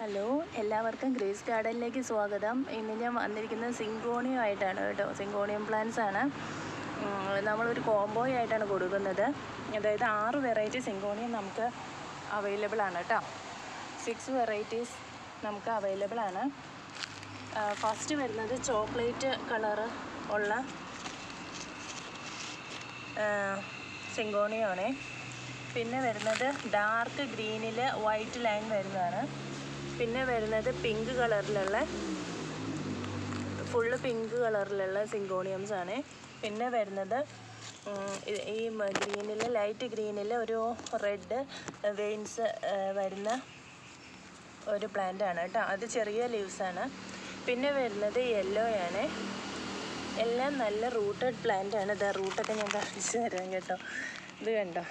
Hello, എല്ലാവർക്കും grace ഗാർഡനിലേക്ക് സ്വാഗതം. ഇന്ന് ഞാൻ വന്നിരിക്കുന്നത് സിങ്കോണിയം ആയിട്ടാണ് കേട്ടോ. സിങ്കോണിയം പ്ലാന്റ്സ് ആണ്. നമ്മളൊരു കോംബോ ആയിട്ടാണ് കൊടുക്കുന്നത്. അതായത് 6 വെറൈറ്റി സിങ്കോണിയം നമുക്ക് അവൈലബിൾ ആണ് കേട്ടോ. 6 വെറൈറ്റീസ് നമുക്ക് അവൈലബിൾ ആണ്. ഫസ്റ്റ് വരുന്നത് ചോക്ലേറ്റ് കളറ് ഉള്ള സിങ്കോണിയമാണ്. പിന്നെ വരുന്നത് ഡാർക്ക് ഗ്രീനിൽ വൈറ്റ് ലൈൻ വരുന്നതാണ്. പിന്നെ വരുന്നത് പിങ്ക് കളറിലുള്ള ഫുള്ള് പിങ്ക് കളറിലുള്ള സിങ്കോണിയംസ് ആണ്. പിന്നെ വരുന്നത് ഈ ഗ്രീനിൽ ലൈറ്റ് ഗ്രീനിൽ ഒരു റെഡ് വെയിൻസ് വരുന്ന ഒരു പ്ലാന്റ് ആണ് കേട്ടോ. അത് ചെറിയ ലീവ്സാണ്. പിന്നെ വരുന്നത് യെല്ലോ ആണ്. എല്ലാം നല്ല റൂട്ടഡ് പ്ലാന്റ് ആണ്. ഇതാ റൂട്ടൊക്കെ ഞാൻ കാണിച്ചു തരാം കേട്ടോ. ഇത് കണ്ടോ,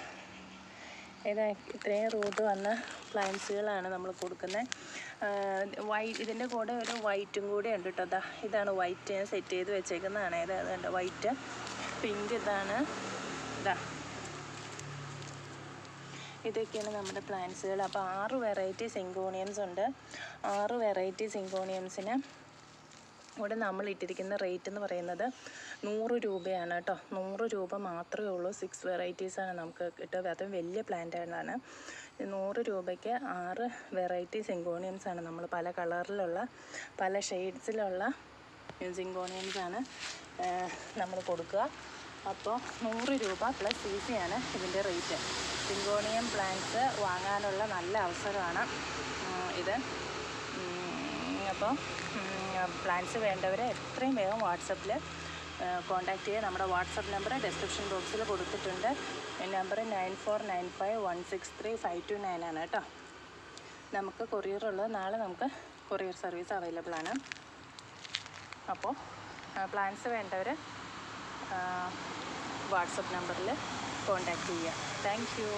ഇത്രയും റൂട്ട് വന്ന പ്ലാന്റ്സുകളാണ് നമ്മൾ കൊടുക്കുന്നത്. ഇതിൻ്റെ കൂടെ ഒരു വൈറ്റും കൂടെ ഉണ്ട് കേട്ടോ. ഇതാണ് വൈറ്റ് ഞാൻ സെറ്റ് ചെയ്ത് വെച്ചേക്കുന്നതാണ്. അതുകൊണ്ട് വൈറ്റ്, പിങ്ക്, ഇതൊക്കെയാണ് നമ്മുടെ പ്ലാന്റ്സുകൾ. അപ്പോൾ 6 വെറൈറ്റി സിങ്കോണിയംസ് ഉണ്ട്. 6 വെറൈറ്റി സിങ്കോണിയംസിന് ഇവിടെ നമ്മൾ ഇട്ടിരിക്കുന്ന റേറ്റ് എന്ന് പറയുന്നത് 100 രൂപയാണ് കേട്ടോ. 100 രൂപ മാത്രമേ ഉള്ളൂ. 6 വെറൈറ്റീസാണ് നമുക്ക് കിട്ടുക. അതും വലിയ പ്ലാന്റാണ്. 100 രൂപയ്ക്ക് 6 വെറൈറ്റി സിങ്കോണിയംസാണ് നമ്മൾ പല കളറിലുള്ള പല ഷെയ്ഡ്സിലുള്ള സിങ്കോണിയംസാണ് നമ്മൾ കൊടുക്കുക. അപ്പോൾ 100 രൂപ പ്ലസ് CC ആണ് ഇതിൻ്റെ റേറ്റ്. സിങ്കോണിയം പ്ലാന്റ്സ് വാങ്ങാനുള്ള നല്ല അവസരമാണ് ഇത്. അപ്പോൾ പ്ലാന്റ്സ് വേണ്ടവരെ എത്രയും വേഗം വാട്സപ്പിൽ കോൺടാക്റ്റ് ചെയ്യുക. നമ്മുടെ വാട്സപ്പ് നമ്പർ ഡിസ്ക്രിപ്ഷൻ ബോക്സിൽ കൊടുത്തിട്ടുണ്ട്. നമ്പർ 9495163529 ആണ് കേട്ടോ. നമുക്ക് കൊറിയറുള്ളത് നാളെ നമുക്ക് കൊറിയർ സർവീസ് അവൈലബിൾ ആണ്. അപ്പോൾ പ്ലാന്റ്സ് വേണ്ടവർ വാട്സപ്പ് നമ്പറിൽ കോൺടാക്റ്റ് ചെയ്യുക. Thank you.